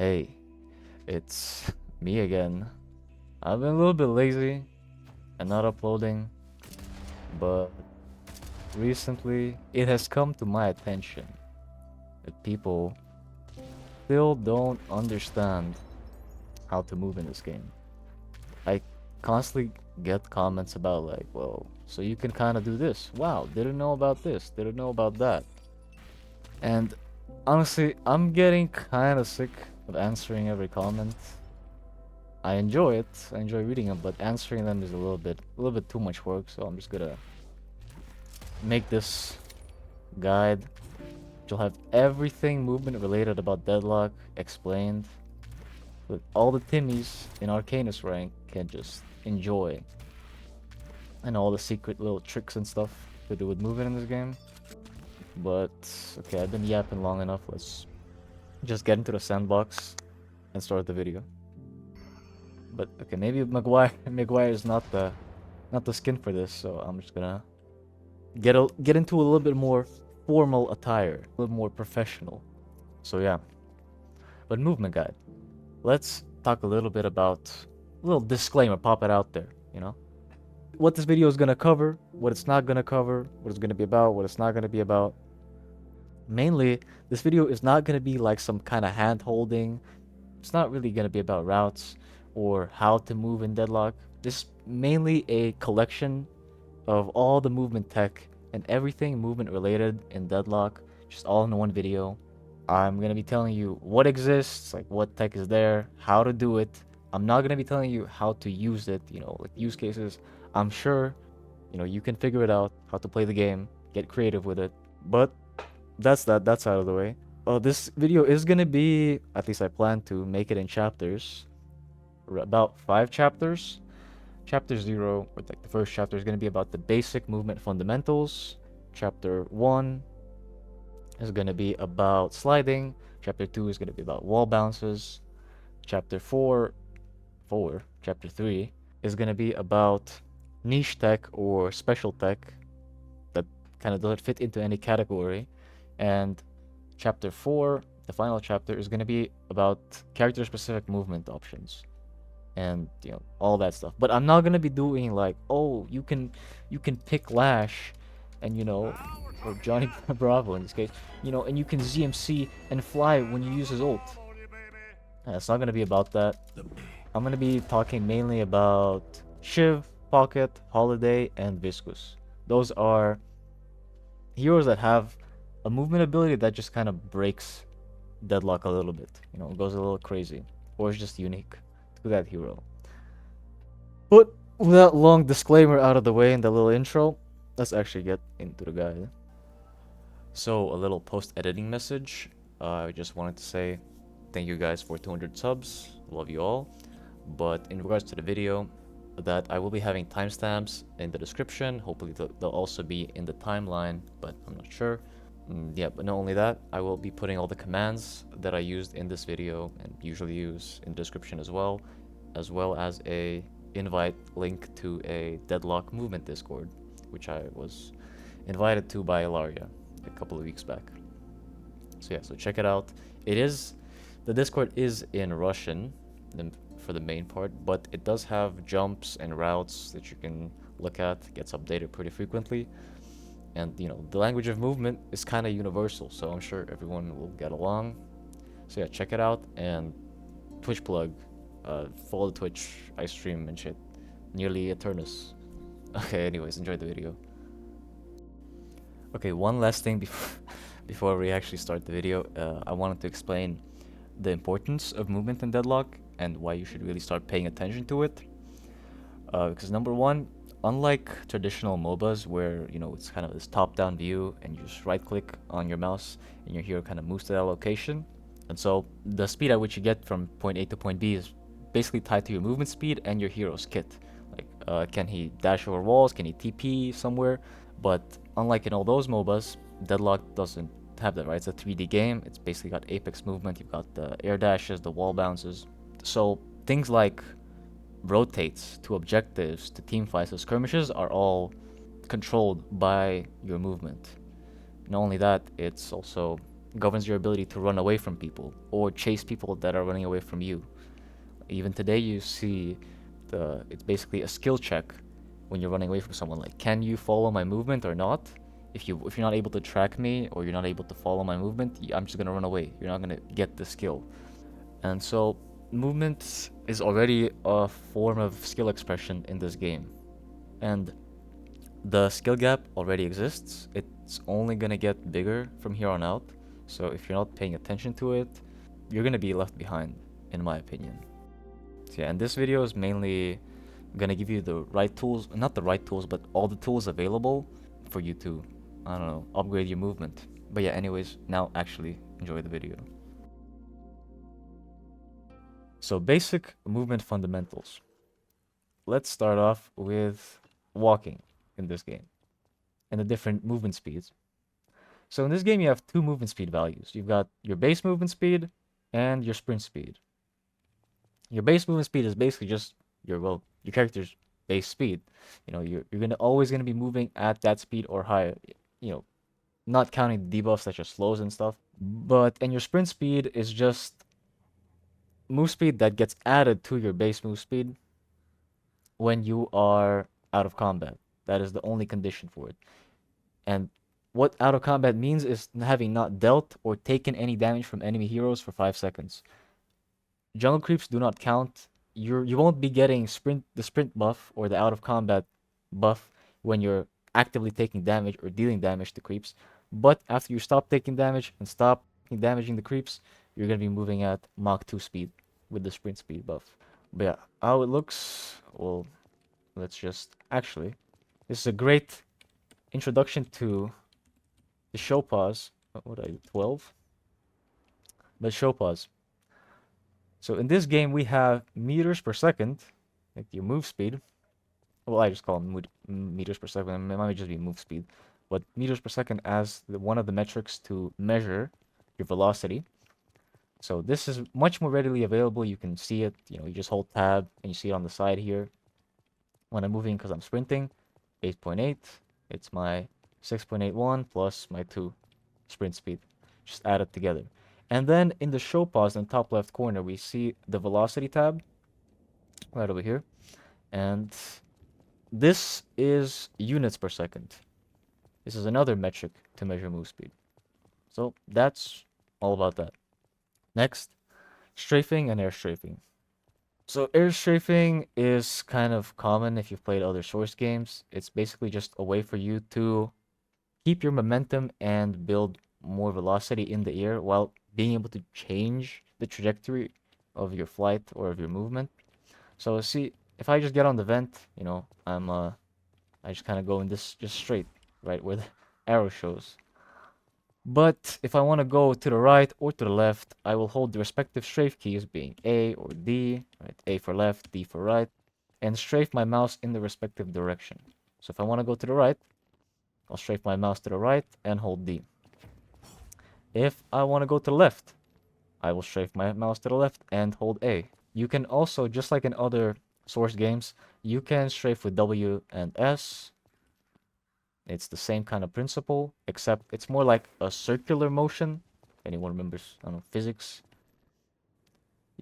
Hey, it's me again. I've been a little bit lazy and not uploading, but recently it has come to my attention that people still don't understand how to move in this game. I constantly get comments about like, well, so you can kind of do this. Wow, didn't know about this, didn't know about that. And honestly, I'm getting kind of sick of answering every comment. I enjoy it. I enjoy reading them, but answering them is a little bit too much work. So I'm just gonna make this guide. You'll have everything movement related about Deadlock explained, so that all the Timmies in Arcanus rank can just enjoy, and all the secret little tricks and stuff to do with movement in this game. But okay, I've been yapping long enough. Let's just get into the sandbox and start the video. But okay, maybe Maguire is not the skin for this, so I'm just gonna get into a little bit more formal attire, a little more professional. So yeah. But movement guide. Let's talk a little bit about a little disclaimer, pop it out there, what this video is gonna cover, what it's not gonna cover, what it's gonna be about, what it's not gonna be about. Mainly, this video is not gonna be like some kind of hand holding. It's not really gonna be about routes or how to move in Deadlock. This is mainly a collection of all the movement tech and everything movement related in Deadlock, just all in one video. I'm gonna be telling you what exists, like what tech is there, how to do it. I'm not gonna be telling you how to use it, like use cases. I'm sure, you can figure it out, how to play the game, get creative with it. But that's out of the way. This video is gonna be, at least I plan to make it in chapters, about 5 chapters. Chapter 0, or like the first chapter, is gonna be about the basic movement fundamentals. Chapter 1 is gonna be about sliding. Chapter 2 is gonna be about wall bounces. Chapter 3 is gonna be about niche tech or special tech that kind of doesn't fit into any category. And chapter 4, the final chapter, is gonna be about character specific movement options and all that stuff. But I'm not gonna be doing like, oh, you can pick Lash and or Johnny Bravo in this case, and you can ZMC and fly when you use his ult. It's not gonna be about that. I'm gonna be talking mainly about Shiv, Pocket, Holliday, and Viscous. Those are heroes that have a movement ability that just kind of breaks Deadlock a little bit. Goes a little crazy, or is just unique to that hero. But with that long disclaimer out of the way and the little intro, let's actually get into the guide. So a little post-editing message. I just wanted to say thank you guys for 200 subs. Love you all. But in regards to the video, that I will be having timestamps in the description. Hopefully they'll also be in the timeline, but I'm not sure. Yeah, but not only that, I will be putting all the commands that I used in this video and usually use in the description as well as a invite link to a Deadlock movement Discord, which I was invited to by Ilaria a couple of weeks back. So yeah, so check it out. The Discord is in Russian for the main part, but it does have jumps and routes that you can look at. It gets updated pretty frequently. And the language of movement is kind of universal, so I'm sure everyone will get along. So yeah, check it out. And Twitch plug, follow the Twitch. I stream and shit nearly Eternus. Okay, anyways, enjoy the video. Okay, one last thing before we actually start the video. I wanted to explain the importance of movement in Deadlock and why you should really start paying attention to it. Because number one, unlike traditional MOBAs where it's kind of this top-down view and you just right-click on your mouse and your hero kind of moves to that location, and so the speed at which you get from point A to point B is basically tied to your movement speed and your hero's kit. Like, can he dash over walls? Can he TP somewhere? But unlike in all those MOBAs, Deadlock doesn't have that, right? It's a 3D game. It's basically got apex movement. You've got the air dashes, the wall bounces. So things like rotates to objectives, to team fights, to skirmishes are all controlled by your movement. Not only that, it's also governs your ability to run away from people or chase people that are running away from you. Even today you see it's basically a skill check when you're running away from someone, like, can you follow my movement or not? If you're not able to track me or you're not able to follow my movement, I'm just gonna run away. You're not gonna get the skill. And so movement is already a form of skill expression in this game. And the skill gap already exists. It's only gonna get bigger from here on out. So if you're not paying attention to it, you're gonna be left behind, in my opinion. So yeah, and this video is mainly gonna give you the right tools, not the right tools, but all the tools available for you to, I don't know, upgrade your movement. But yeah, anyways, now actually enjoy the video. So basic movement fundamentals. Let's start off with walking in this game and the different movement speeds. So in this game you have two movement speed values. You've got your base movement speed and your sprint speed. Your base movement speed is basically just your character's base speed. You know, you're always gonna be moving at that speed or higher. You know, not counting debuffs such as slows and stuff. And your sprint speed is just move speed that gets added to your base move speed when you are out of combat. That is the only condition for it. And what out of combat means is having not dealt or taken any damage from enemy heroes for 5 seconds. Jungle creeps do not count. You won't be getting the sprint buff or the out of combat buff when you're actively taking damage or dealing damage to creeps. But after you stop taking damage and stop damaging the creeps, you're gonna be moving at Mach 2 speed with the sprint speed buff. But yeah, how it looks, well, let's just actually, this is a great introduction to the show pause. What are you, 12? But show pause. So in this game, we have meters per second, like your move speed. Well, I just call them meters per second. It might just be move speed. But meters per second as one of the metrics to measure your velocity. So this is much more readily available. You can see it. You know, you just hold tab and you see it on the side here. When I'm moving because I'm sprinting, 8.8. It's my 6.81 plus my 2 sprint speed. Just add it together. And then in the show pause in the top left corner, we see the velocity tab right over here. And this is units per second. This is another metric to measure move speed. So that's all about that. Next, strafing and air-strafing. So air-strafing is kind of common if you've played other Source games. It's basically just a way for you to keep your momentum and build more velocity in the air while being able to change the trajectory of your flight or of your movement. So see, if I just get on the vent, you know, I just kind of go in this just straight, right, where the arrow shows. But if I want to go to the right or to the left, I will hold the respective strafe keys, being A or D, right? A for left, D for right, and strafe my mouse in the respective direction. So if I want to go to the right, I'll strafe my mouse to the right and hold D. If I want to go to the left, I will strafe my mouse to the left and hold A. You can also, just like in other Source games, you can strafe with W and S. It's the same kind of principle, except it's more like a circular motion. If anyone remembers, I don't know, physics.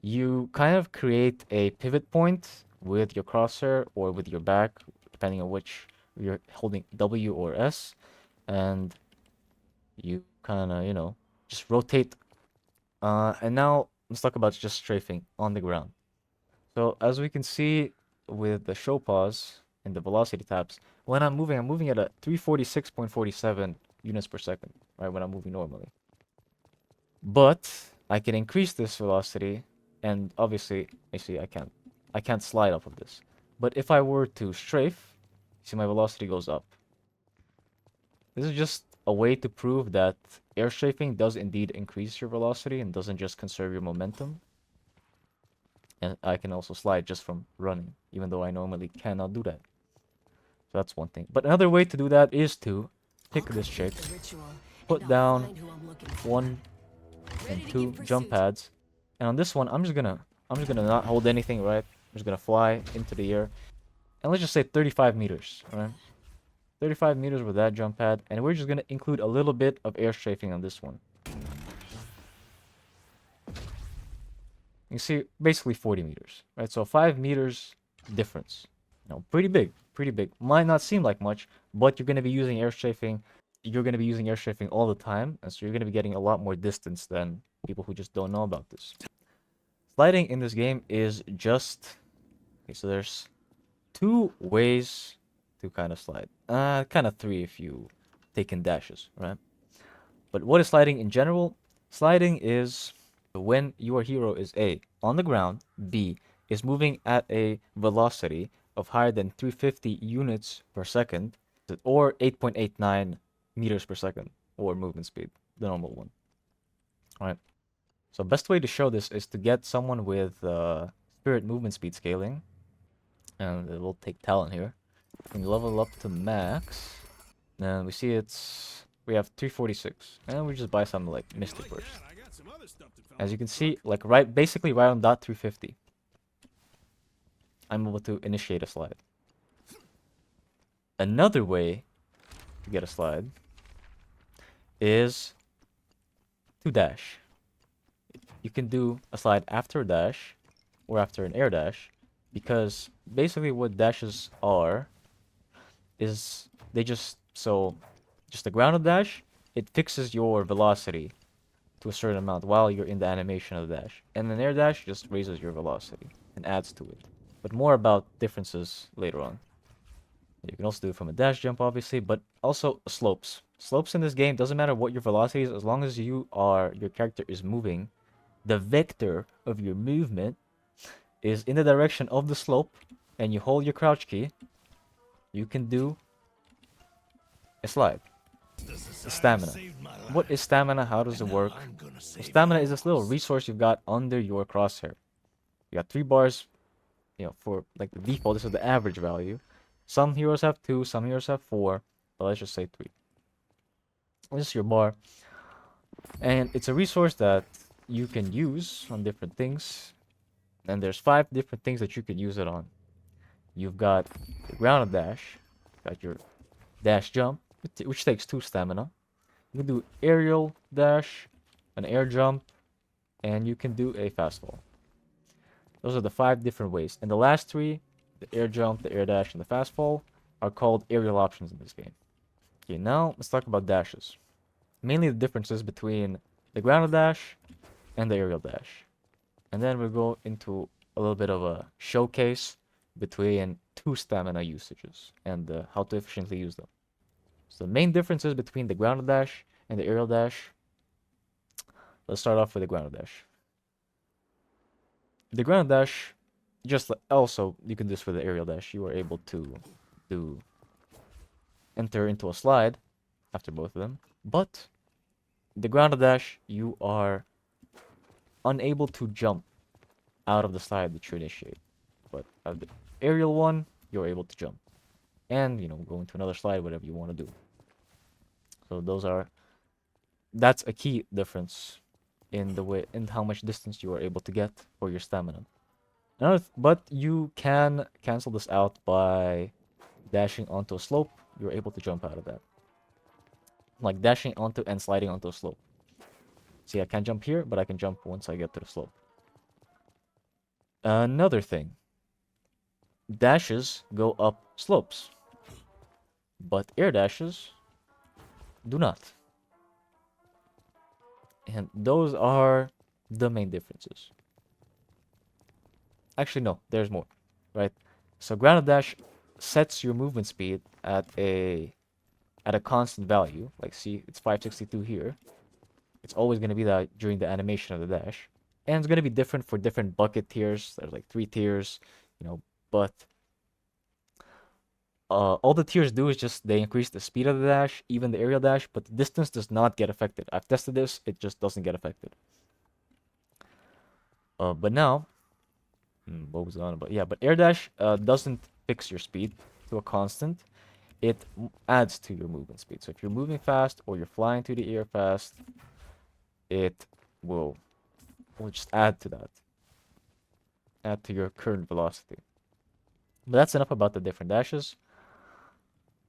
You kind of create a pivot point with your crosshair or with your back, depending on which you're holding, W or S. And you kind of, you know, just rotate. And now let's talk about just strafing on the ground. So as we can see with the show pause and the velocity tabs, when I'm moving at a 346.47 units per second, right, when I'm moving normally. But I can increase this velocity, and obviously, you see, I can't slide off of this. But if I were to strafe, see, my velocity goes up. This is just a way to prove that air strafing does indeed increase your velocity and doesn't just conserve your momentum. And I can also slide just from running, even though I normally cannot do that. So that's one thing. But another way to do that is to pick this chick, put down 1 and 2 jump pads, and on this one I'm just gonna not hold anything, right? I'm just gonna fly into the air, and let's just say 35 meters, right? 35 meters with that jump pad, and we're just gonna include a little bit of air strafing on this one. You see basically 40 meters, right? So 5 meters difference. Pretty big, pretty big. Might not seem like much, but you're going to be using air strafing. You're going to be using air strafing all the time, and so you're going to be getting a lot more distance than people who just don't know about this. Sliding in this game is just... Okay, so there's 2 ways to kind of slide. Kind of 3 if you take in dashes, right? But what is sliding in general? Sliding is when your hero is A, on the ground, B, is moving at a velocity of higher than 350 units per second, or 8.89 meters per second, or movement speed, the normal one. Alright. So best way to show this is to get someone with spirit movement speed scaling, and it will take talent here. And level up to max, and we see we have 346, and we just buy something like Mystic Burst. As you can see, like basically right on dot 350, I'm able to initiate a slide. Another way to get a slide is to dash. You can do a slide after a dash or after an air dash, because basically what dashes are is just a grounded dash, it fixes your velocity to a certain amount while you're in the animation of the dash. And an air dash just raises your velocity and adds to it. But more about differences later on. You can also do it from a dash jump, obviously, but also slopes. Slopes in this game, doesn't matter what your velocity is, as long as your character is moving, the vector of your movement is in the direction of the slope, and you hold your crouch key, you can do a slide. Stamina. What is stamina? How does it work? Well, stamina is this little resource you've got under your crosshair. You got 3 bars, for like the default. This is the average value. Some heroes have 2, some heroes have 4, but let's just say 3. This is your bar, and it's a resource that you can use on different things. And there's 5 different things that you can use it on. You've got the grounded dash, got your dash jump, which takes 2 stamina. You can do aerial dash, an air jump, and you can do a fast fall. Those are the 5 different ways. And the last 3, the air jump, the air dash, and the fast fall, are called aerial options in this game. Okay, now let's talk about dashes. Mainly the differences between the grounded dash and the aerial dash. And then we'll go into a little bit of a showcase between 2 stamina usages and how to efficiently use them. So the main differences between the grounded dash and the aerial dash. Let's start off with the grounded dash. The grounded dash, just like also you can do this with the aerial dash. You are able to enter into a slide after both of them. But the grounded dash, you are unable to jump out of the slide that you initiate. But the aerial one, you're able to jump. And, go into another slide, whatever you want to do. So that's a key difference in how much distance you are able to get for your stamina. But you can cancel this out by dashing onto a slope. You're able to jump out of that. Like dashing onto and sliding onto a slope. See, I can't jump here, but I can jump once I get to the slope. Another thing. Dashes go up slopes. But air dashes do not. And those are the main differences. Actually, no, there's more, right? So grounded dash sets your movement speed at a constant value. Like, see, it's 562 here. It's always going to be that during the animation of the dash. And it's going to be different for different bucket tiers. There's like 3 tiers, but all the tiers do is just they increase the speed of the dash, even the aerial dash, but the distance does not get affected. I've tested this, it just doesn't get affected. But now, what was on? But yeah, but air dash doesn't fix your speed to a constant. It adds to your movement speed. So if you're moving fast or you're flying through the air fast, it will just add to that. Add to your current velocity. But that's enough about the different dashes.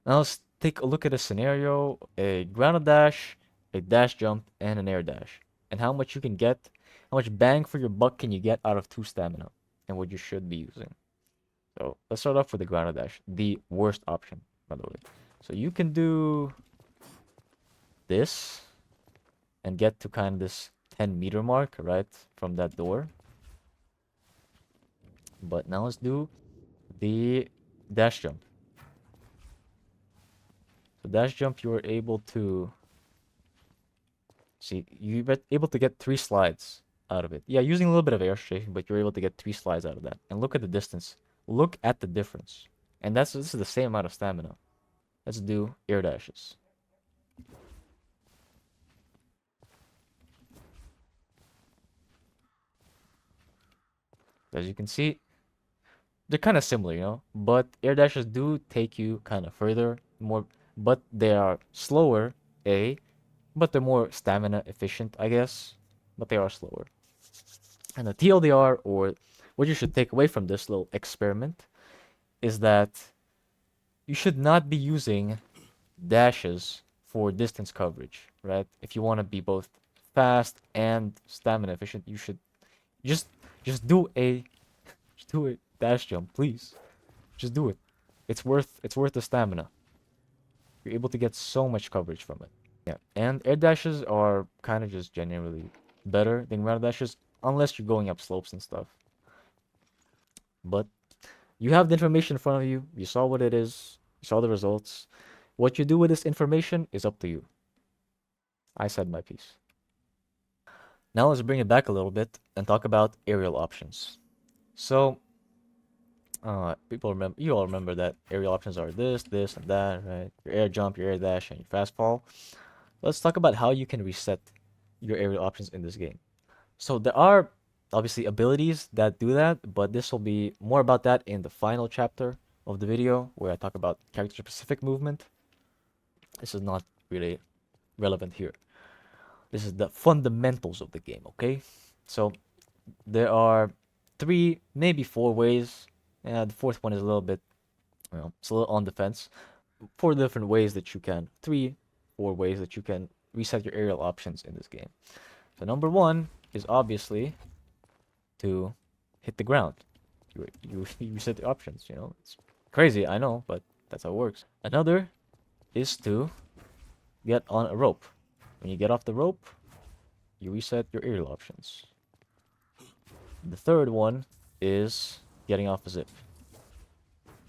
Now let's take a look at a scenario, a grounded dash, a dash jump, and an air dash, and how much you can get how much bang for your buck can you get out of 2 stamina, and what you should be using. So let's start off with the grounded dash, the worst option, by the way. So you can do this and get to kind of this 10-meter mark, right, from that door. But now let's do the dash jump. So dash jump, you're able to see, you're able to get 3 slides out of it. Yeah, using a little bit of air-strafing, but you're able to get 3 slides out of that. And look at the distance. Look at the difference. And this is the same amount of stamina. Let's do air dashes. As you can see, they're kind of similar, you know, but air dashes do take you kind of further, more, but they are slower, but they're more stamina efficient, I guess, but they are slower. And the TLDR, or what you should take away from this little experiment, is that you should not be using dashes for distance coverage, right? If you want to be both fast and stamina efficient, you should just just do a dash jump, please. Just do it. It's worth the stamina. You're able to get so much coverage from it. Yeah, and air dashes are kind of just generally better than ground dashes, unless you're going up slopes and stuff. But you have the information in front of you. You saw what it is. You saw the results. What you do with this information is up to you. I said my piece. Now let's bring it back a little bit and talk about aerial options. So, you all remember that aerial options are this, and that, right? Your air jump, your air dash, and your fast fall. Let's talk about how you can reset your aerial options in this game. So there are obviously abilities that do that, but this will be more about that in the final chapter of the video, where I talk about character-specific movement. This is not really relevant here. This is the fundamentals of the game, okay? So there are 3, maybe 4 ways. The fourth one is a little bit, it's a little on the fence. 4 different ways that you can, 3, 4 ways that you can reset your aerial options in this game. So number 1 is obviously to hit the ground. You reset the options, you know. It's crazy, I know, but that's how it works. Another is to get on a rope. When you get off the rope, you reset your aerial options. The third one is getting off a zip.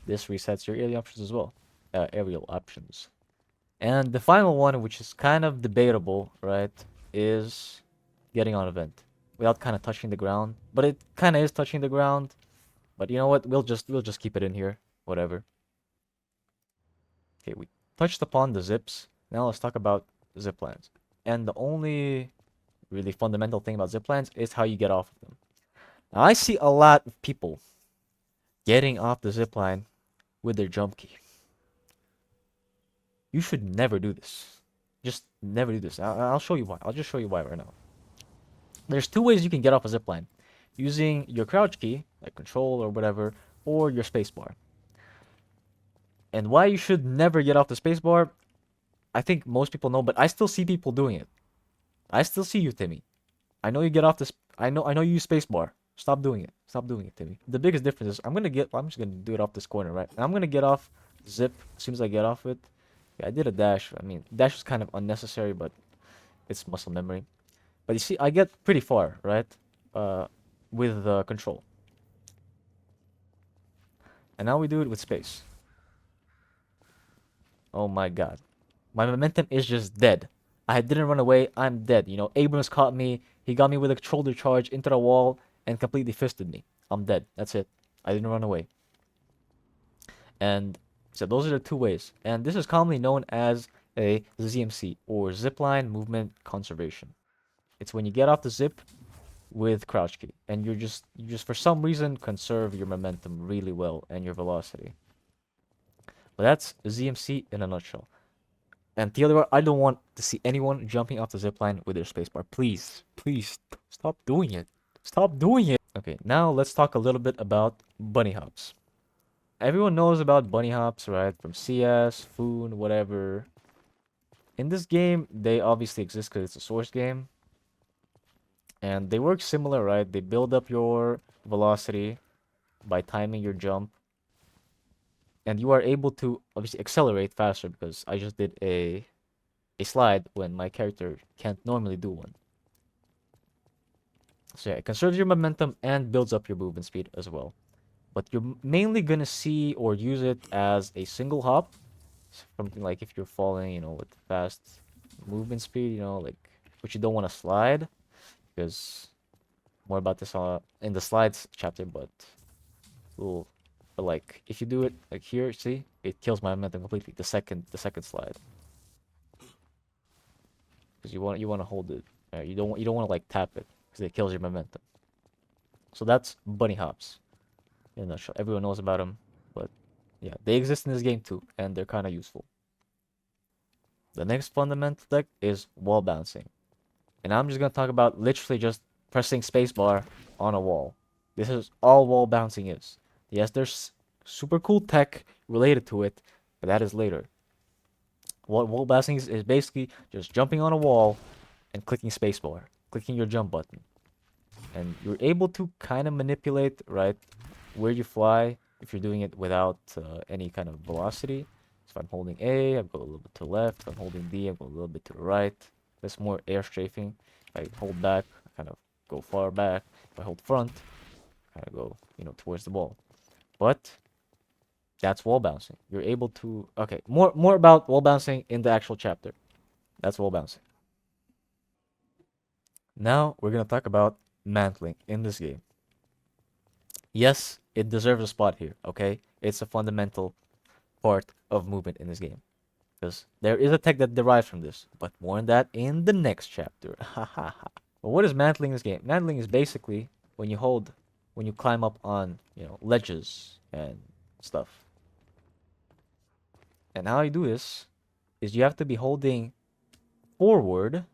This resets your aerial options as well. Aerial options. And the final one, which is kind of debatable, right, is getting on a vent without kind of touching the ground. But it kind of is touching the ground. But you know what? We'll just keep it in here. Whatever. Okay, we touched upon the zips. Now let's talk about zip lines. And the only really fundamental thing about zip lines is how you get off of them. Now I see a lot of people getting off the zip line with their jump key. You should never do this. Just never do this. I'll show you why. I'll just show you why right now. There's 2 ways you can get off a zip line. Using your crouch key, like control or whatever, or your spacebar. And why you should never get off the spacebar, I think most people know, but I still see people doing it. I still see you, Timmy. I know you get off this. I know you use spacebar. Stop doing it. Stop doing it, Timmy. The biggest difference is I'm just gonna do it off this corner, right? And I'm gonna get off zip as soon as I get off it. Yeah, I did a dash. I mean, dash is kind of unnecessary, but it's muscle memory. But you see, I get pretty far, right? With control. And now we do it with space. Oh my god. My momentum is just dead. I didn't run away. I'm dead. You know, Abrams caught me. He got me with a shoulder charge into the wall and completely fisted me. I'm dead. That's it. I didn't run away. And so those are the 2 ways. And this is commonly known as a ZMC, or Zipline Movement Conservation. It's when you get off the zip with crouch key, and you just for some reason conserve your momentum really well and your velocity. But that's ZMC in a nutshell. And the other one, I don't want to see anyone jumping off the zipline with their spacebar. Please, please, stop doing it. Stop doing it. Okay, now let's talk a little bit about bunny hops. Everyone knows about bunny hops, right? From CS, Foon, whatever. In this game, they obviously exist because it's a source game. And they work similar, right? They build up your velocity by timing your jump. And you are able to obviously accelerate faster because I just did a slide when my character can't normally do one. So yeah, it conserves your momentum and builds up your movement speed as well. But you're mainly gonna see or use it as a single hop. Something like if you're falling, with fast movement speed, like, which you don't want to slide, because more about this in the slides chapter, but ooh, but like if you do it like here, see, it kills my momentum completely. The second slide, because you want to hold it. You don't want to like tap it because it kills your momentum. So that's bunny hops in a nutshell. Everyone knows about them, but yeah, they exist in this game too, and they're kind of useful. The next fundamental deck is wall bouncing. And I'm just going to talk about literally just pressing spacebar on a wall. This is all wall bouncing is. Yes, there's super cool tech related to it, but that is later. What wall bouncing is basically just jumping on a wall and clicking spacebar, clicking your jump button. And you're able to kind of manipulate, right, where you fly if you're doing it without any kind of velocity. So if I'm holding A, I go a little bit to the left. If I'm holding D, I go a little bit to the right. That's more air strafing. If I hold back, I kind of go far back. If I hold front, I kind of go, towards the ball. But that's wall bouncing. You're able to... Okay, more about wall bouncing in the actual chapter. That's wall bouncing. Now, we're going to talk about mantling in this game. Yes, it deserves a spot here, okay? It's a fundamental part of movement in this game. Because there is a tech that derives from this, but more on that in the next chapter. Well, what is mantling in this game? Mantling is basically when you climb up on, ledges and stuff. And how you do this is you have to be holding forward,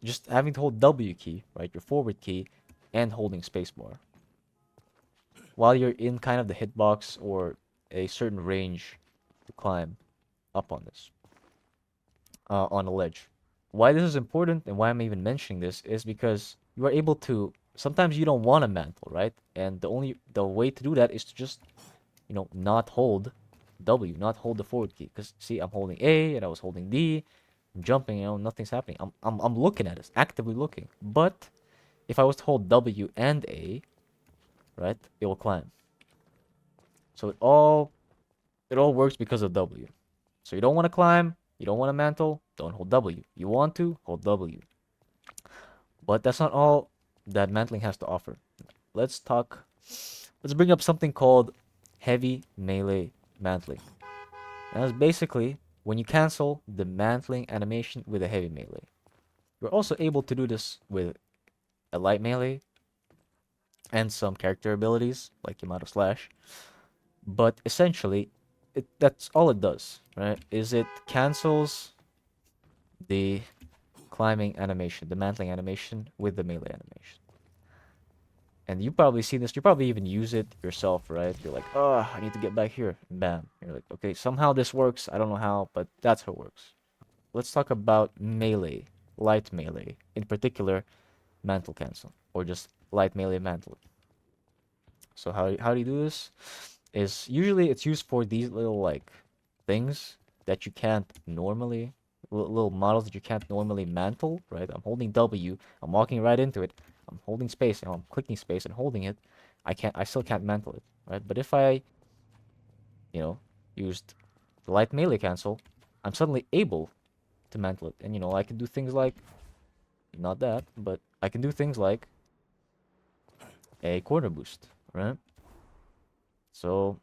just having to hold W key, right? Your forward key, and holding spacebar. While you're in kind of the hitbox or a certain range to climb up on this, on a ledge. Why this is important and why I'm even mentioning this is because you are able to, sometimes you don't want a mantle, right? And the way to do that is to just, not hold W, not hold the forward key. Because see, I'm holding A and I was holding D, I'm jumping, nothing's happening. I'm looking at it, actively looking. But if I was to hold W and A, right, it will climb. So it all works because of W. So you don't want to climb, you don't want to mantle, don't hold W. You want to, hold W. But that's not all that mantling has to offer. Let's bring up something called heavy melee mantling. And that's basically when you cancel the mantling animation with a heavy melee. You're also able to do this with a light melee and some character abilities like Yamato Slash. But essentially, that's all it does, right? Is it cancels the climbing animation, the mantling animation with the melee animation. And you've probably seen this. You probably even use it yourself, right? You're like, oh, I need to get back here. And bam. You're like, okay, somehow this works. I don't know how, but that's how it works. Let's talk about melee, light melee. In particular, mantle cancel, or just light melee mantle. So how do you do this? Is usually it's used for these little like things that you can't normally, little models that you can't normally mantle, right? I'm holding W, I'm walking right into it, I'm holding space, and I'm clicking space and holding it. I still can't mantle it, right? But if I, used the light melee cancel, I'm suddenly able to mantle it. And I can do things like, not that, but I can do things like a corner boost, right? So,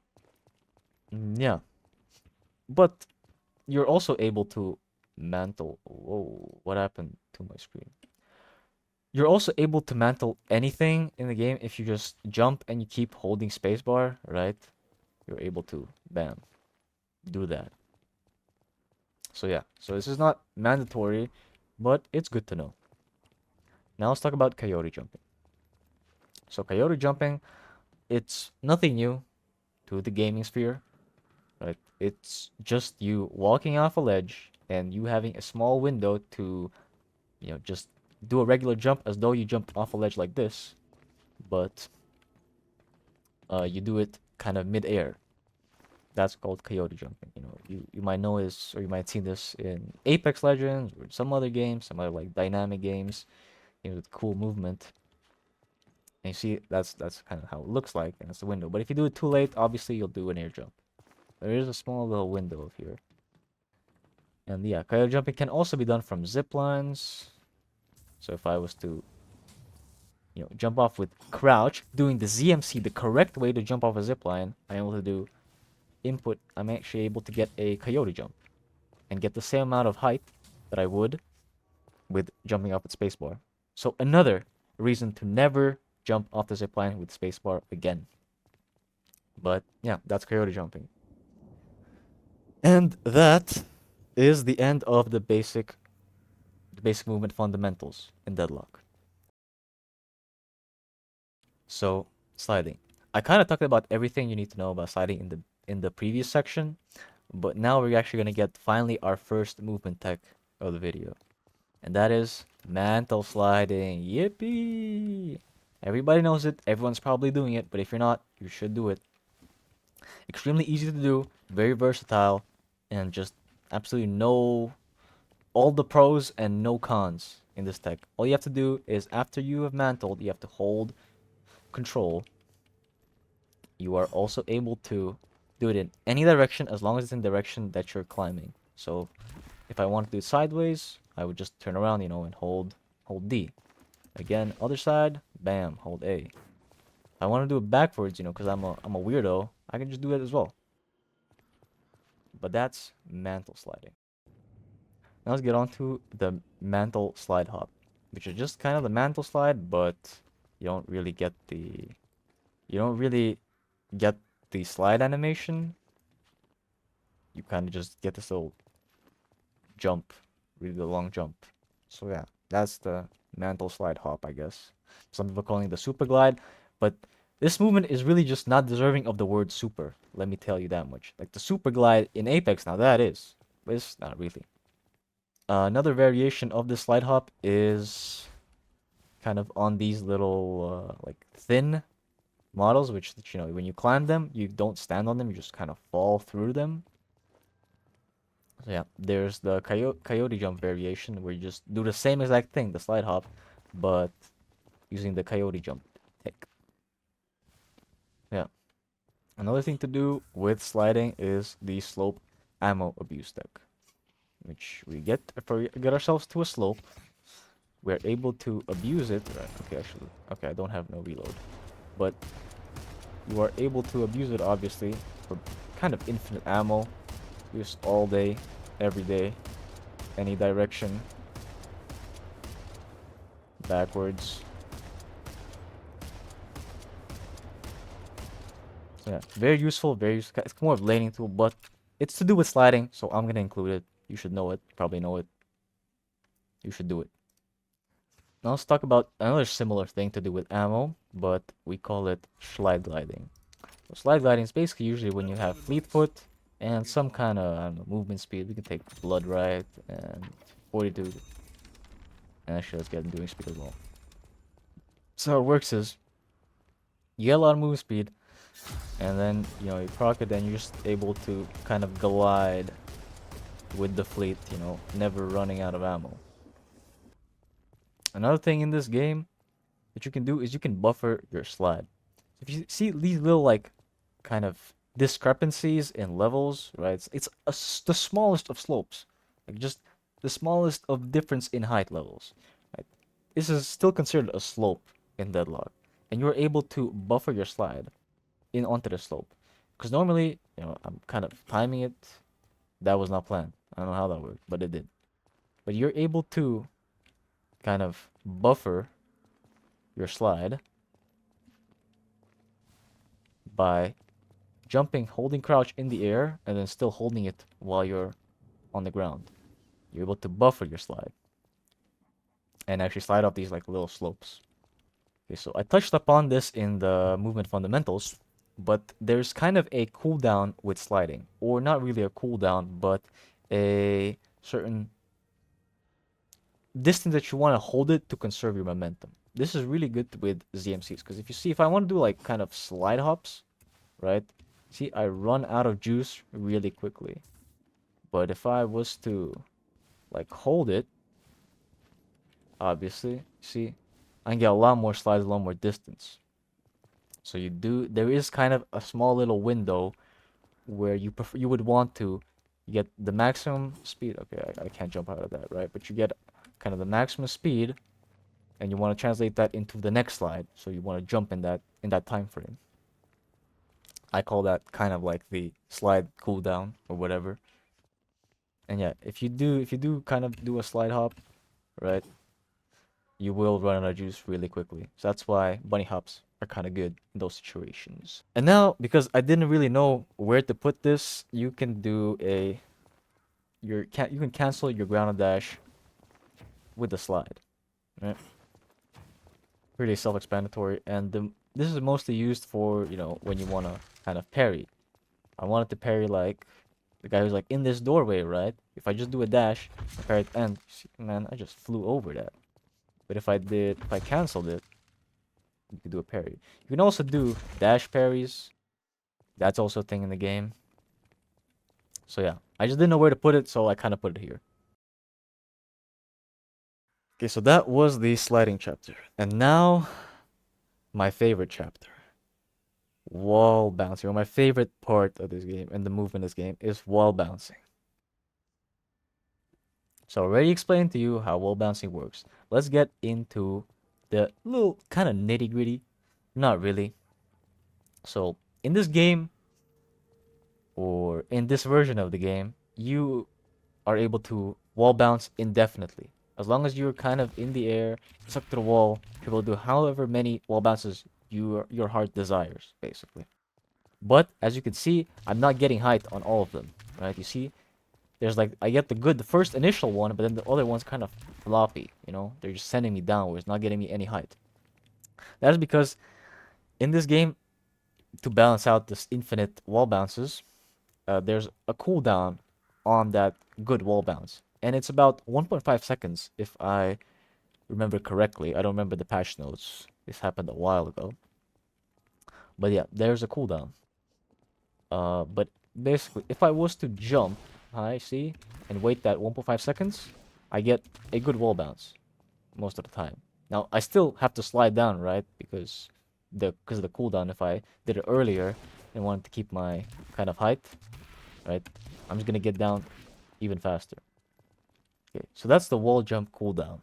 yeah. But you're also able to mantle. Whoa, what happened to my screen? You're also able to mantle anything in the game if you just jump and you keep holding spacebar, right? You're able to, bam, do that. So yeah, so this is not mandatory, but it's good to know. Now let's talk about Coyote Jumping. So Coyote Jumping, it's nothing new to the gaming sphere, right? It's just you walking off a ledge and you having a small window to, just do a regular jump as though you jumped off a ledge like this, but you do it kind of mid-air. That's called Coyote Jumping. You know, you might know this, or you might see this in Apex Legends or some other games, some other like dynamic games, you know, with cool movement. And you see, that's kind of how it looks like, and it's the window. But if you do it too late, obviously you'll do an air jump. There is a small little window here. And yeah, Coyote Jumping can also be done from zip lines. So if I was to, you know, jump off with crouch, doing the ZMC, the correct way to jump off a zip line, I'm able to do input. I'm actually able to get a coyote jump and get the same amount of height that I would with jumping off with spacebar. So another reason to never jump off the zipline with spacebar again. But yeah, that's Coyote Jumping. And that is the end of the basic movement fundamentals in Deadlock. So, sliding. I kind of talked about everything you need to know about sliding in the previous section, but now we're actually going to get finally our first movement tech of the video. And that is Mantle Sliding. Yippee! Everybody knows it. Everyone's probably doing it, but if you're not, you should do it. Extremely easy to do, very versatile, and just absolutely no, all the pros and no cons in this tech. All you have to do is after you have mantled, you have to hold control. You are also able to do it in any direction as long as it's in the direction that you're climbing. So if I want to do it sideways, I would just turn around, you know, and hold D. Again, other side, bam, hold A. If I want to do it backwards, you know, because I'm a weirdo, I can just do it as well. But that's mantle sliding. Now let's get on to the Mantle Slide-Hop, which is just kind of the mantle slide, but you don't really get the slide animation. You kind of just get this little jump, really long jump. So yeah, that's the Mantle Slide-Hop, I guess. Some people calling it the super glide, but this movement is really just not deserving of the word super. Let me tell you that much. Like the super glide in Apex, now that is, but it's not really. Another variation of the slide hop is kind of on these little like thin models, which, you know, when you climb them, you don't stand on them, you just kind of fall through them. So yeah, there's the coyote jump variation where you just do the same exact thing, the slide hop, but using the coyote jump tech. Yeah. Another thing to do with sliding is the slope ammo abuse tech, which we get if we get ourselves to a slope. We're able to abuse it. Right, okay, actually, okay, I don't have no reload, but you are able to abuse it obviously for kind of infinite ammo, use all day, every day, any direction, backwards. So yeah, very useful, very useful. It's more of laning tool, but it's to do with sliding, so I'm gonna include it. You should know it, probably know it. You should do it. Now let's talk about another similar thing to do with ammo, but we call it slide gliding. So slide gliding is basically usually when you have fleet foot and some kind of, I don't know, movement speed. We can take blood right and 42. And actually, let's get enduring speed as well. So how it works is you get a lot of movement speed, and then, you know, you proc it, and you're just able to kind of glide with the fleet, you know, never running out of ammo. Another thing in this game that you can do is you can buffer your slide. If you see these little, like, kind of discrepancies in levels, right? It's the smallest of slopes, like just the smallest of difference in height levels. Right? This is still considered a slope in Deadlock, and you're able to buffer your slide in onto the slope. Because normally, you know, I'm kind of timing it. That was not planned. I don't know how that worked, but it did. But you're able to kind of buffer your slide by jumping, holding crouch in the air, and then still holding it while you're on the ground. You're able to buffer your slide and actually slide up these like little slopes. Okay, so I touched upon this in the movement fundamentals, but there's kind of a cooldown with sliding, or not really a cooldown, but a certain distance that you want to hold it to conserve your momentum. This is really good with ZMCs, because if you see, if I want to do like kind of slide hops, right? See, I run out of juice really quickly. But if I was to like hold it, obviously, see, I can get a lot more slides, a lot more distance. So there is kind of a small little window where you would want to get the maximum speed. Okay, I can't jump out of that, right? But you get kind of the maximum speed, and you want to translate that into the next slide. So you want to jump in that time frame. I call that kind of like the slide cooldown or whatever. And yeah, if you do kind of do a slide hop, right, you will run out of juice really quickly. So that's why bunny hops are kind of good in those situations. And now, because I didn't really know where to put this, you can do you can cancel your ground dash with the slide, right? Pretty self-explanatory, and this is mostly used for, you know, when you want to kind of parry. I wanted to parry like the guy who's like in this doorway, right? If I just do a dash, parry at the end, man, I just flew over that. But if I canceled it, you could do a parry. You can also do dash parries. That's also a thing in the game. So yeah, I just didn't know where to put it, so I kind of put it here. Okay, so that was the sliding chapter. And now, my favorite chapter. Wall bouncing. Or my favorite part of this game and the movement of this game is wall bouncing. So I already explained to you how wall bouncing works. Let's get into the little kind of nitty gritty. Not really. So in this game, or in this version of the game, you are able to wall bounce indefinitely. As long as you're kind of in the air, stuck to the wall, you're able to do however many wall bounces your heart desires, basically. But as you can see, I'm not getting height on all of them, right? You see, there's like, I get the first initial one, but then the other one's kind of floppy, you know? They're just sending me downwards, not getting me any height. That is because in this game, to balance out this infinite wall bounces, there's a cooldown on that good wall bounce. And it's about 1.5 seconds, if I remember correctly. I don't remember the patch notes. This happened a while ago. But yeah, there's a cooldown. But basically, if I was to jump, I see, and wait that 1.5 seconds, I get a good wall bounce most of the time. Now, I still have to slide down, right? Because of the cooldown, if I did it earlier and wanted to keep my kind of height, right? I'm just gonna get down even faster. Okay, so that's the wall jump cooldown.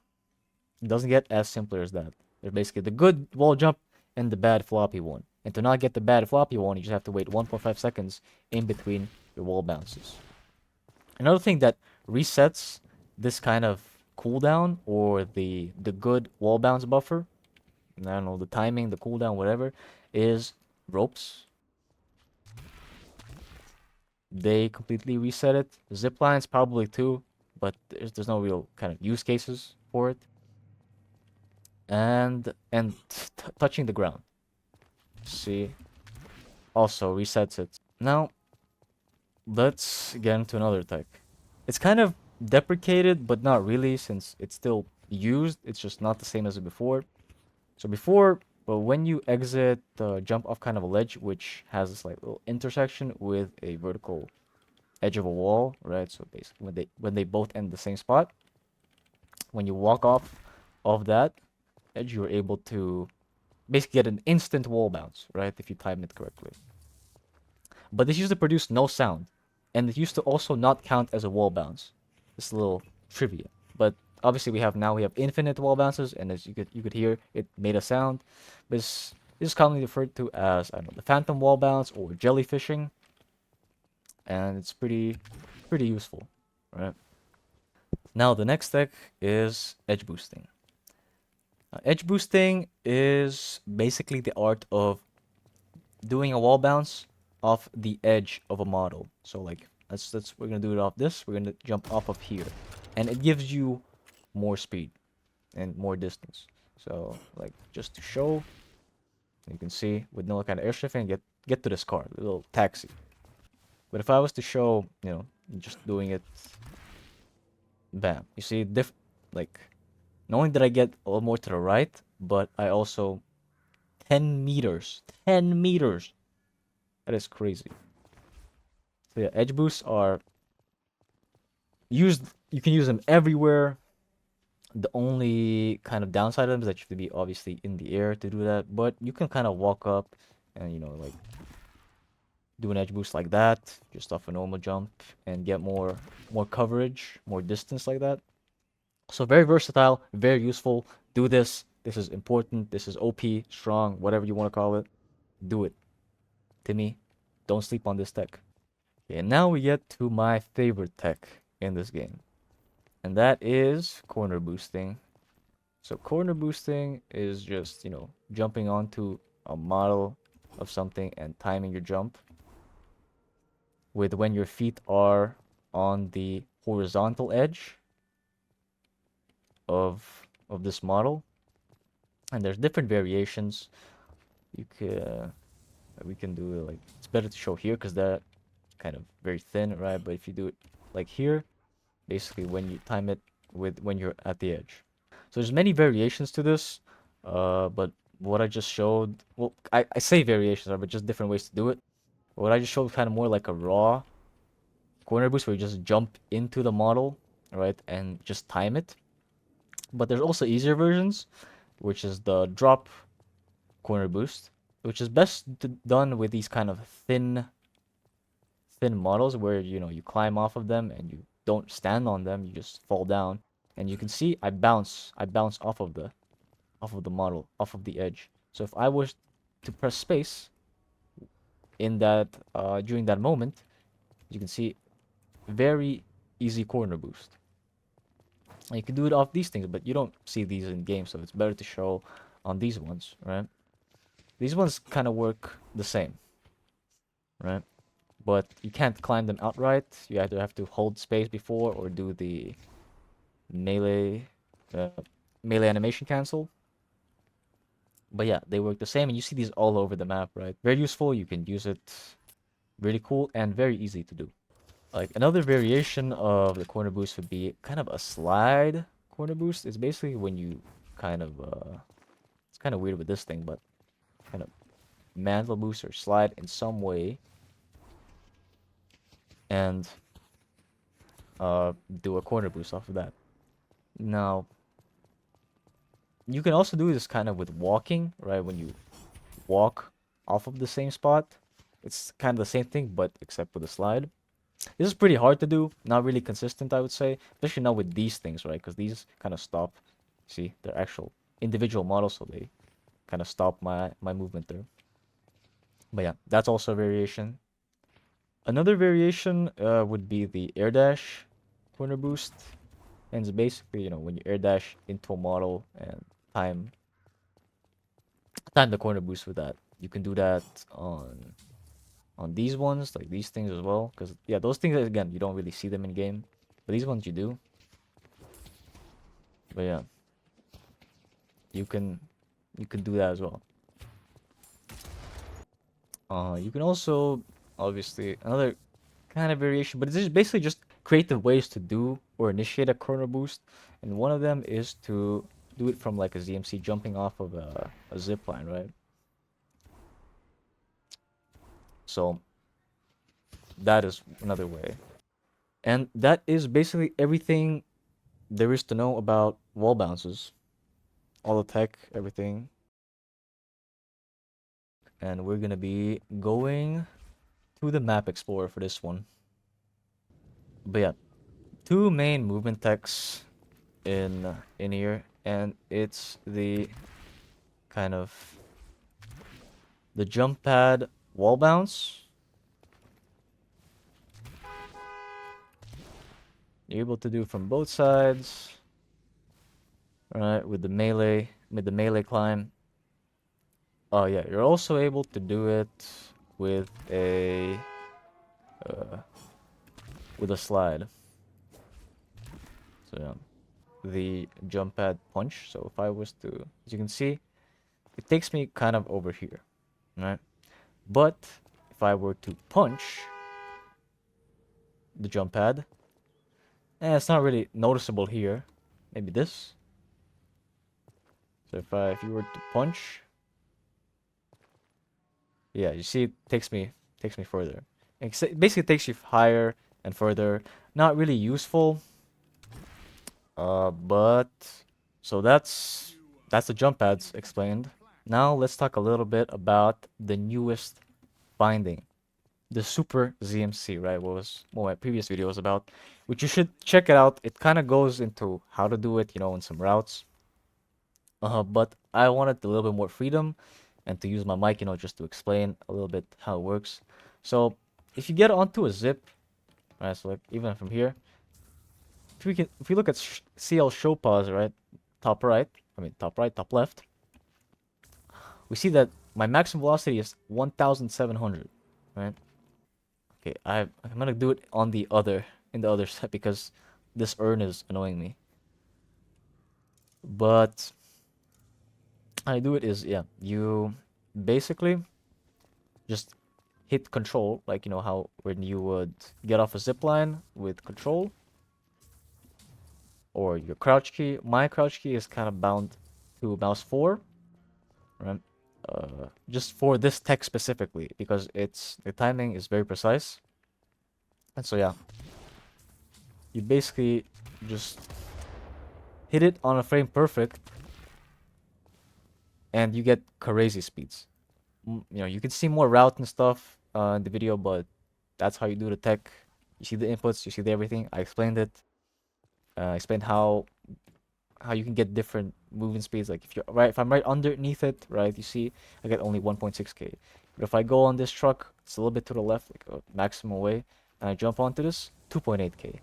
It doesn't get as simpler as that. There's basically the good wall jump and the bad floppy one. And to not get the bad floppy one, you just have to wait 1.5 seconds in between your wall bounces. Another thing that resets this kind of cooldown, or the good wall bounce buffer, I don't know, the timing, the cooldown, whatever, is ropes. They completely reset it. Zip lines probably too, but there's no real kind of use cases for it. And touching the ground, see, also resets it. Now, let's get into another type. It's kind of deprecated, but not really, since it's still used. It's just not the same as before. So before, but when you exit the jump off kind of a ledge, which has this like little intersection with a vertical edge of a wall, right? So basically, when they both end the same spot, when you walk off of that edge, you're able to basically get an instant wall bounce, right? If you time it correctly. But this used to produce no sound, and it used to also not count as a wall bounce. This little trivia. But obviously we have infinite wall bounces, and as you could hear, it made a sound. This is commonly referred to as, I don't know, the phantom wall bounce or jellyfishing, and it's pretty useful, right? Now the next tech is edge boosting. Edge boosting is basically the art of doing a wall bounce off the edge of a model. So like, we're gonna do it off this. We're gonna jump off of here, and it gives you more speed and more distance. So like, just to show, you can see with no kind of airstrafing, get to this car, the little taxi. But if I was to show, you know, just doing it, bam, you see like Not only did I get a little more to the right, but I also 10 meters. 10 meters. That is crazy. So yeah, edge boosts are used. You can use them everywhere. The only kind of downside of them is that you have to be obviously in the air to do that. But you can kind of walk up and, you know, like do an edge boost like that, just off a normal jump, and get more coverage, more distance like that. So very versatile, very useful. Do this. This is important. This is OP, strong, whatever you want to call it. Do it. To me, don't sleep on this tech. Okay, and now we get to my favorite tech in this game, and that is corner boosting. So corner boosting is just, you know, jumping onto a model of something and timing your jump with when your feet are on the horizontal edge of this model. And there's different variations. You can we can do it like, it's better to show here because that kind of very thin, right? But if you do it like here, basically when you time it with when you're at the edge. So there's many variations to this, but what I just showed, well, I say variations are, but just different ways to do it. What I just showed was kind of more like a raw corner boost where you just jump into the model, right, and just time it. But there's also easier versions, which is the drop corner boost, which is best done with these kind of thin models where, you know, you climb off of them and you don't stand on them, you just fall down. And you can see I bounce off of the model, off of the edge. So if I was to press space in that during that moment, you can see very easy corner boost. And you can do it off these things, but you don't see these in game, so it's better to show on these ones, right? These ones kind of work the same, right? But you can't climb them outright. You either have to hold space before or do the melee uh, melee animation cancel. But yeah, they work the same, and you see these all over the map, right? Very useful. You can use it. Really cool and very easy to do. Like another variation of the corner boost would be kind of a slide corner boost. It's basically when you kind of it's kind of weird with this thing, but kind of mantle boost or slide in some way and do a corner boost off of that. Now, you can also do this kind of with walking, right? When you walk off of the same spot, it's kind of the same thing, but except with a slide. This is pretty hard to do, not really consistent, I would say, especially not with these things, right? Because these kind of stop. See, they're actual individual models, so they kind of stop my movement there. But yeah, that's also a variation. Another variation would be the air dash corner boost, and it's basically, you know, when you air dash into a model and time the corner boost with that. You can do that on these ones, like these things as well, because yeah, those things again you don't really see them in game, but these ones you do. But yeah, you can do that as well. You can also obviously another kind of variation, but it's basically just creative ways to do or initiate a corner boost, and one of them is to do it from like a ZMC jumping off of a zip line, right? So that is another way. And that is basically everything there is to know about wall bounces. All the tech, everything. And we're gonna be going to the map explorer for this one. But yeah, two main movement techs in here, and it's the kind of the jump pad wall bounce. You're able to do from both sides. Right, with the melee climb. Oh yeah, you're also able to do it with a uh, slide. So yeah, the jump pad punch. So if I was to, as you can see, it takes me kind of over here, right? But if I were to punch the jump pad, it's not really noticeable here. Maybe this. So if you were to punch, yeah, you see it takes me further. It basically takes you higher and further. Not really useful. But so that's the jump pads explained. Now let's talk a little bit about the newest binding, the Super ZMC, right? What my previous video was about, which you should check it out. It kind of goes into how to do it, you know, in some routes. But I wanted a little bit more freedom and to use my mic, you know, just to explain a little bit how it works. So if you get onto a zip, right? So like even from here, if we look at CL show pause, right, top right, top right, top left, we see that my maximum velocity is 1,700, right? Okay, I'm gonna do it on in the other side because this urn is annoying me. But I do it is, yeah, you basically just hit control, like you know how when you would get off a zip line with control or your crouch key. My crouch key is kind of bound to mouse 4, right? Just for this tech specifically because the timing is very precise. And so yeah, you basically just hit it on a frame perfect and you get crazy speeds. You know, you can see more route and stuff in the video, but that's how you do the tech. You see the inputs, you see everything. I explained it. I explained how you can get different movement speeds. Like if I'm right underneath it, right, you see I get only 1.6k. But if I go on this truck, it's a little bit to the left, like a maximum way, and I jump onto this, 2.8k.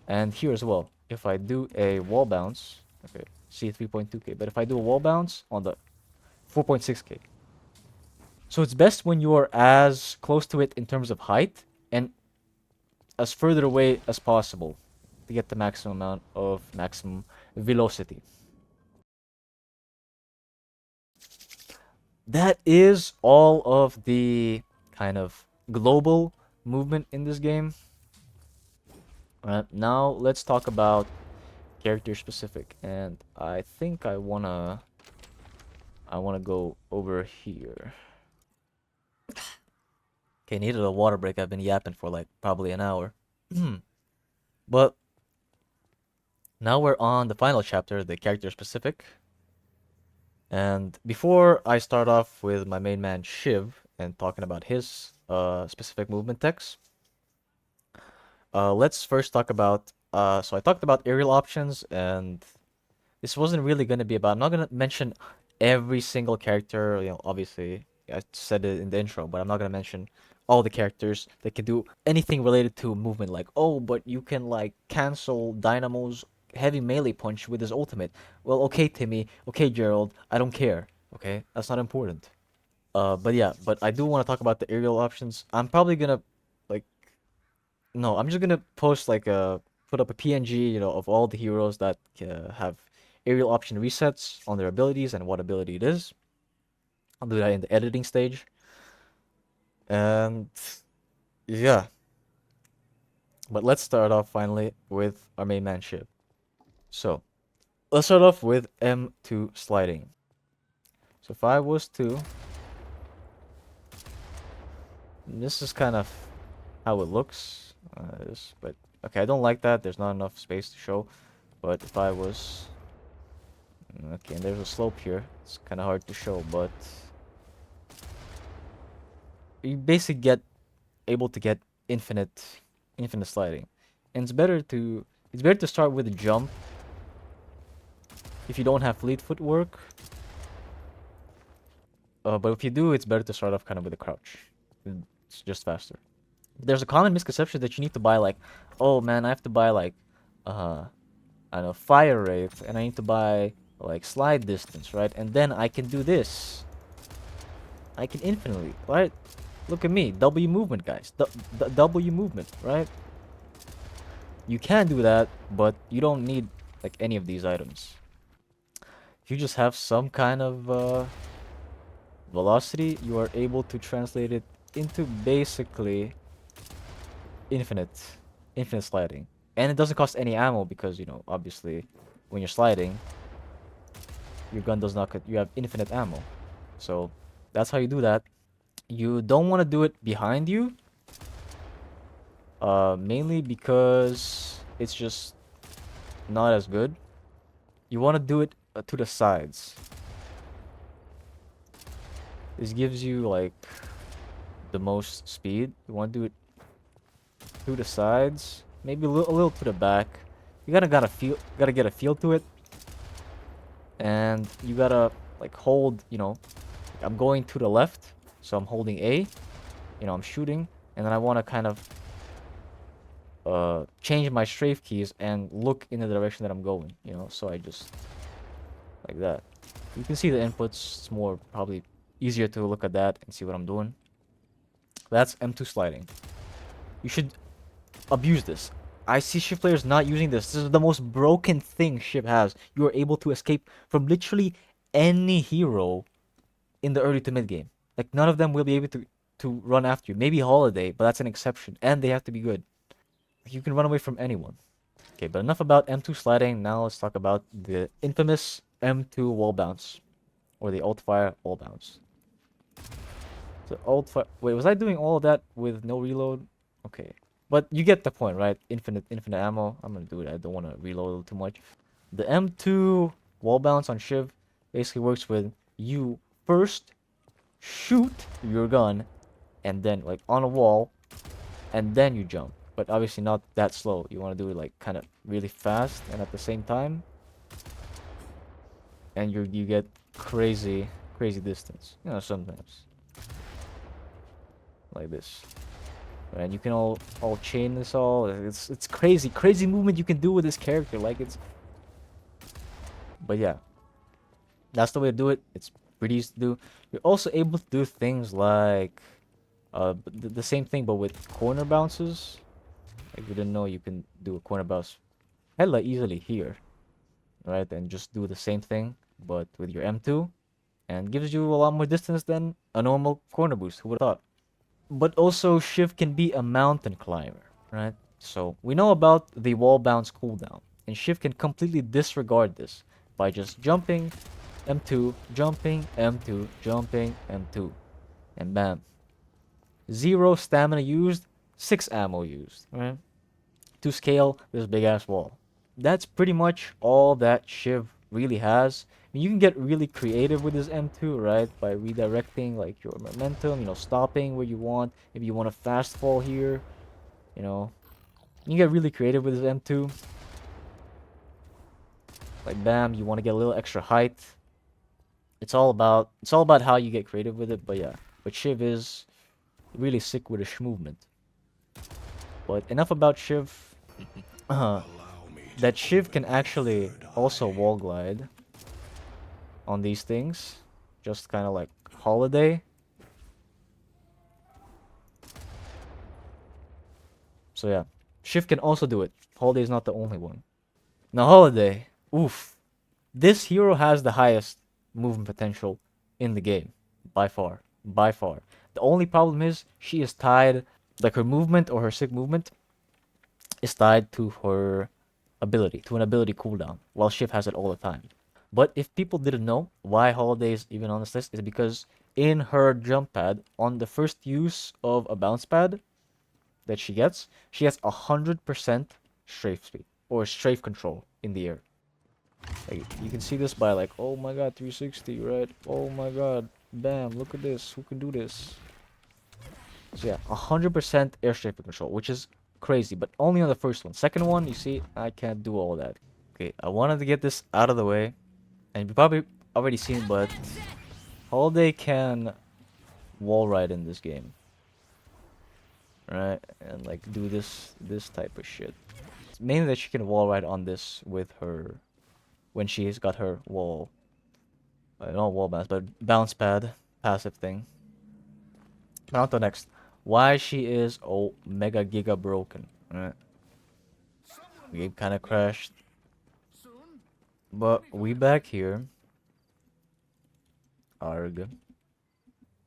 And here as well, if I do a wall bounce, okay, see 3.2k. But if I do a wall bounce on the 4.6k. So it's best when you are as close to it in terms of height and as further away as possible to get the maximum amount of maximum velocity. That is all of the kind of global movement in this game. Now let's talk about character specific, and I think I wanna go over here. Okay, needed a water break. I've been yapping for like probably an hour. But now we're on the final chapter, the character specific. And before I start off with my main man Shiv and talking about his specific movement techs, let's first talk about so I talked about aerial options, and this wasn't really gonna be about. I'm not gonna mention every single character. You know, obviously I said it in the intro, but I'm not gonna mention all the characters that can do anything related to movement. Like, oh, but you can like cancel Dynamo's heavy melee punch with his ultimate. Well, okay, Timmy. Okay, Gerald. I don't care. Okay, that's not important. But yeah, but I do want to talk about the aerial options. I'm probably gonna like no, I'm just gonna post like put up a PNG, you know, of all the heroes that have aerial option resets on their abilities and what ability it is. I'll do that in the editing stage. And yeah. But let's start off finally with our main man Shiv. So let's start off with M2 sliding. So if I was to, this is kind of how it looks. But okay, I don't like that. There's not enough space to show. But if I was, okay, and there's a slope here. It's kind of hard to show, but you basically get able to get infinite sliding, and it's better to start with a jump if you don't have fleet footwork. But if you do, it's better to start off kind of with a crouch. It's just faster. There's a common misconception that you need to buy like, oh man, I have to buy like, I don't know, Fire Wraith, and I need to buy like slide distance, right? And then I can do this. I can infinitely, right? Look at me, W movement, guys. W movement, right? You can do that, but you don't need like any of these items. If you just have some kind of velocity, you are able to translate it into basically infinite sliding. And it doesn't cost any ammo because, you know, obviously when you're sliding, your gun does not you have infinite ammo. So that's how you do that. You don't want to do it behind you, mainly because it's just not as good. You want to do it to the sides. This gives you like the most speed. You want to do it to the sides, maybe a little to the back. You gotta get a feel to it, and you gotta like hold. You know, I'm going to the left, so I'm holding A. You know, I'm shooting, and then I want to kind of change my strafe keys and look in the direction that I'm going. You know, so I just like that. You can see the inputs. It's more probably easier to look at that and see what I'm doing. That's M2 sliding. You should abuse this. I see Shiv players not using this. This is the most broken thing Shiv has. You are able to escape from literally any hero in the early to mid game. Like none of them will be able to run after you. Maybe Holliday, but that's an exception. And they have to be good. You can run away from anyone. Okay, but enough about M2 sliding. Now let's talk about the infamous M2 wall bounce. Or the alt fire wall bounce. So alt fire... Wait, was I doing all of that with no reload? Okay. But you get the point, right? Infinite ammo. I'm gonna do it. I don't want to reload too much. The M2 wall bounce on Shiv basically works with you first shoot your gun and then like on a wall and then you jump. But obviously not that slow. You want to do it like kind of really fast and at the same time. And you get crazy distance. You know, sometimes. Like this. And you can all chain this all. It's crazy movement you can do with this character. Like it's, but yeah, that's the way to do it. It's pretty easy to do. You're also able to do things like the same thing but with corner bounces. Like you didn't know you can do a corner bounce hella easily here, right? And just do the same thing but with your M2, and gives you a lot more distance than a normal corner boost. Who would have thought? But also, Shiv can be a mountain climber, right? So, we know about the Wallbounce Cooldown, and Shiv can completely disregard this by just jumping, M2, jumping, M2, jumping, M2, and bam. 0 stamina used, 6 ammo used, right? To scale this big-ass wall. That's pretty much all that Shiv really has. I mean, you can get really creative with this M2, right? By redirecting like your momentum, you know, stopping where you want. Maybe you want to fast fall here, you know. You can get really creative with this M2. Like bam, you want to get a little extra height. It's all about how you get creative with it, but yeah. But Shiv is really sick with his movement. But enough about Shiv. That Shiv can actually also wall glide on these things, just kind of like Holliday. So yeah, Shiv can also do it. Holliday is not the only one. Now Holliday, oof, this hero has the highest movement potential in the game, by far. The only problem is she is tied, like her movement or her sick movement is tied to her ability, to an ability cooldown, while Shiv has it all the time. But if people didn't know why Holliday is even on this list, is because in her jump pad, on the first use of a bounce pad that she gets 100% strafe speed or strafe control in the air. Like, you can see this by like, oh my god, 360, right? Oh my god, bam, look at this, who can do this? So yeah, 100% air strafe control, which is crazy, but only on the first one. Second one, you see, I can't do all that. Okay, I wanted to get this out of the way, and you've probably already seen, but Holliday can wall ride in this game, right? And like do this type of shit. It's mainly that she can wall ride on this with her, when she's got her wall, not wall bounce, but bounce pad passive thing. Now to next, why she is mega giga broken, right? Game kind of crashed, but we back here. Arg.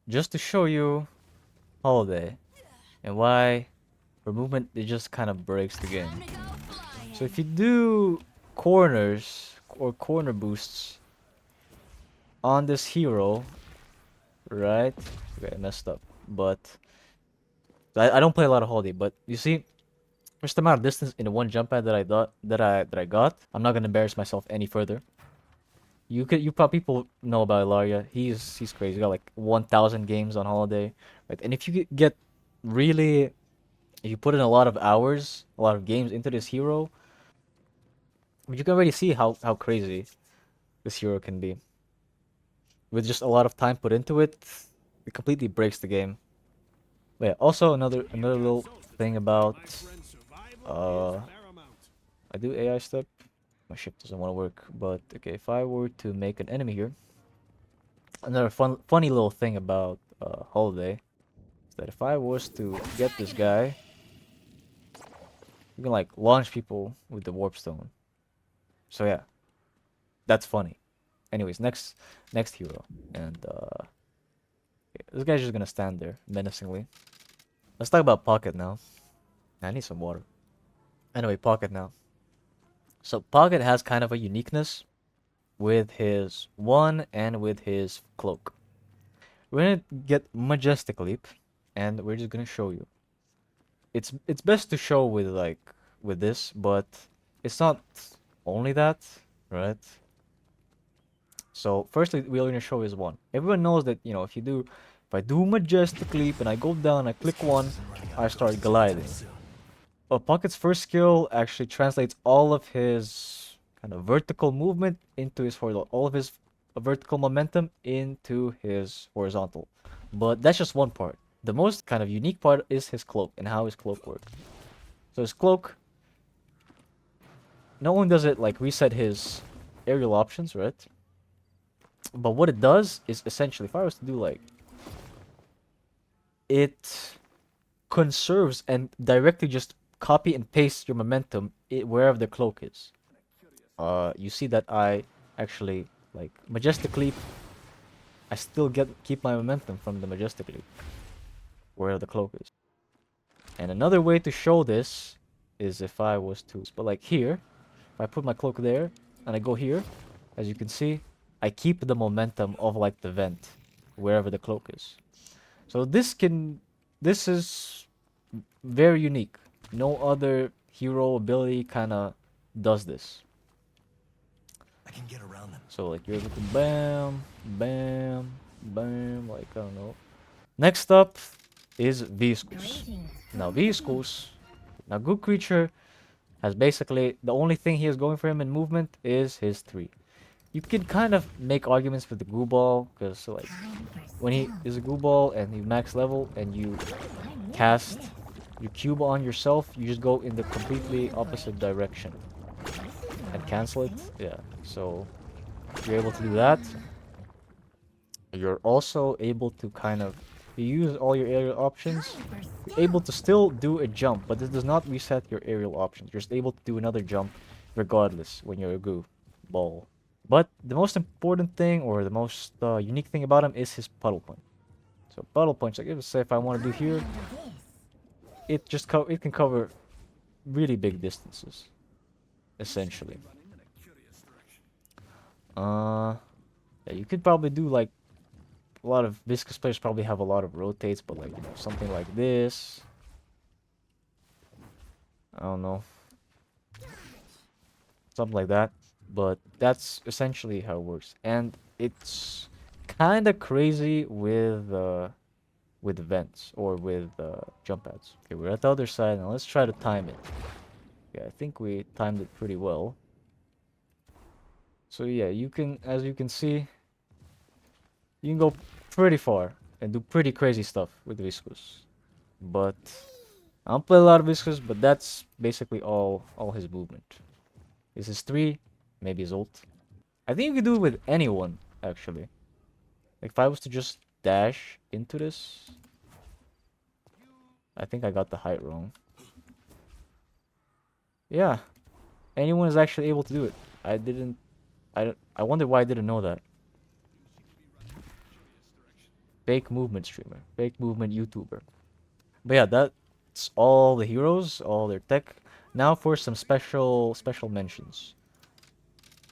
Just to show you Holliday and why her movement, it just kind of breaks the game. So if you do corners or corner boosts on this hero, right? Okay, I messed up, but I don't play a lot of Holliday, but you see, just the amount of distance in one jump pad that I got. I'm not gonna embarrass myself any further. You probably people know about Ilaria. He's crazy. He got like 1,000 games on Holliday, right? And if you get really, if you put in a lot of hours, a lot of games into this hero, you can already see how crazy this hero can be. With just a lot of time put into it, it completely breaks the game. But yeah, also another little thing about I do AI step. My ship doesn't want to work, but okay, if I were to make an enemy here, another funny little thing about Holliday is that if I was to get this guy, you can like launch people with the warp stone. So yeah, that's funny. Anyways, next hero, and okay, this guy's just gonna stand there menacingly. Let's talk about Pocket now. I need some water. Anyway, Pocket now. So Pocket has kind of a uniqueness with his one and with his cloak. We're gonna get Majestic Leap, and we're just gonna show you. It's best to show with like with this, but it's not only that, right? So firstly, we're gonna show is one. Everyone knows that, you know, if I do Majestic Leap and I go down, I click one, I start gliding. Pocket's first skill actually translates all of his kind of vertical movement into his horizontal, all of his vertical momentum into his horizontal. But that's just one part. The most kind of unique part is his cloak and how his cloak works. So his cloak, not only does it like reset his aerial options, right? But what it does is essentially, if I was to do like, it conserves and directly just copy and paste your momentum wherever the cloak is. You see that I actually like Majestic Leap. I still keep my momentum from the Majestic Leap where the cloak is. And another way to show this is if I was to, but like here, if I put my cloak there and I go here, as you can see, I keep the momentum of like the vent wherever the cloak is. So this is very unique. No other hero ability kind of does this. I can get around them. So like you're able to bam, bam, bam, like I don't know. Next up is Viscous. Now Viscous, now good creature, has basically the only thing he has going for him in movement is his 3. You can kind of make arguments for the goo ball, because like when he is a goo ball and you max level and you cast your cube on yourself, you just go in the completely opposite direction and cancel it. Yeah, so you're able to do that. You're also able to kind of, you use all your aerial options, you're able to still do a jump, but this does not reset your aerial options. You're just able to do another jump regardless when you're a goo ball. But the most important thing, or the most unique thing about him, is his puddle punch. So puddle punch, like say if I want to do here, it can cover really big distances, essentially. Yeah, you could probably do like a lot of Viscous players probably have a lot of rotates, but like, you know, something like this. I don't know, something like that. But that's essentially how it works, and it's kind of crazy with vents or with jump pads. Okay, we're at the other side now. Let's try to time it. Yeah, I think we timed it pretty well. So yeah, you can, as you can see, you can go pretty far and do pretty crazy stuff with Viscous. But I don't play a lot of Viscous, but that's basically all his movement. This is 3. Maybe his ult. I think you could do it with anyone, actually. Like, if I was to just dash into this... I think I got the height wrong. Yeah. Anyone is actually able to do it. I wonder why I didn't know that. Fake movement streamer. Fake movement YouTuber. But yeah, that's all the heroes, all their tech. Now for some special mentions.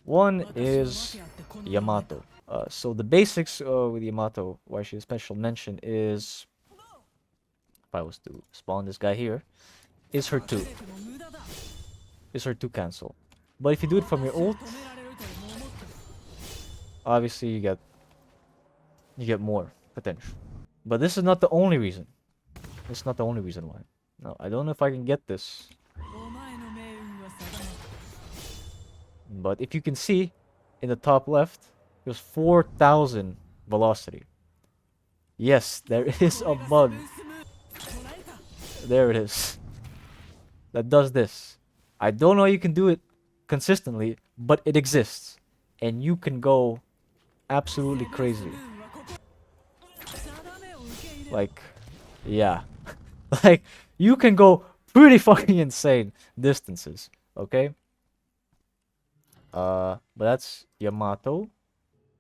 One is Yamato. So the basics with Yamato, why she's special mention is, if I was to spawn this guy here, is her 2. Is her 2 cancel. But if you do it from your ult, obviously you get more potential. But this is not the only reason. This is not the only reason why. No, I don't know if I can get this. But if you can see, in the top left, there's 4,000 velocity. Yes, there is a bug. There it is. That does this. I don't know how you can do it consistently, but it exists. And you can go absolutely crazy. Like, yeah. Like, you can go pretty fucking insane distances, okay? But that's Yamato.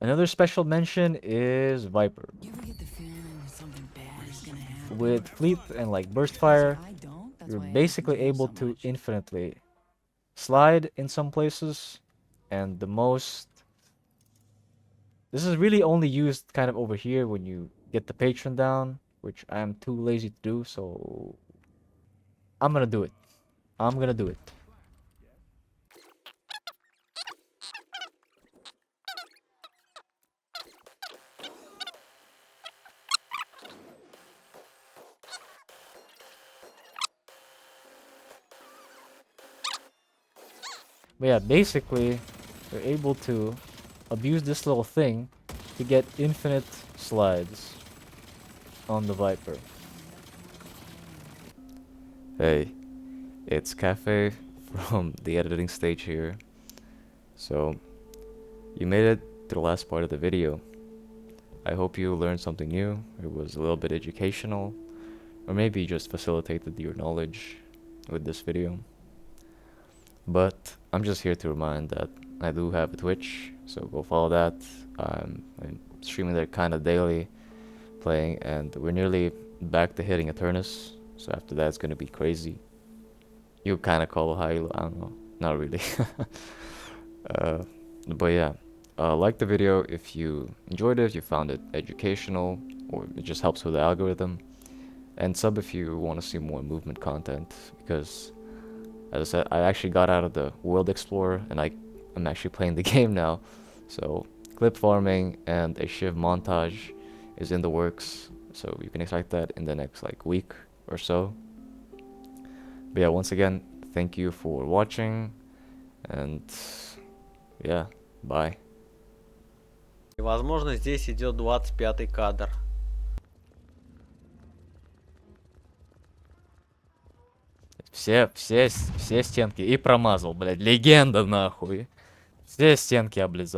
Another special mention is Vyper. With Fleet and like Burst Fire, you're basically able to infinitely slide in some places, and the most... This is really only used kind of over here when you get the patron down, which I am too lazy to do, so I'm gonna do it. I'm gonna do it. But yeah, basically, you're able to abuse this little thing to get infinite slides on the Vyper. Hey, it's Cafe from the editing stage here. So, you made it to the last part of the video. I hope you learned something new. It was a little bit educational, or maybe just facilitated your knowledge with this video. But I'm just here to remind that I do have a Twitch, so go follow that. I'm streaming there kind of daily, playing, and we're nearly back to hitting Eternus. So after that, it's gonna be crazy. You kind of call high, I don't know, not really. But yeah, like the video if you enjoyed it, if you found it educational, or it just helps with the algorithm. And sub if you want to see more movement content, because as I said, I actually got out of the World Explorer and I'm actually playing the game now. So clip farming and a Shiv montage is in the works, so you can expect that in the next like week or so. But yeah, once again, thank you for watching, and yeah, bye. И, возможно, здесь идет 25-й кадр. Все стенки и промазал, блядь, легенда нахуй. Все стенки облизал.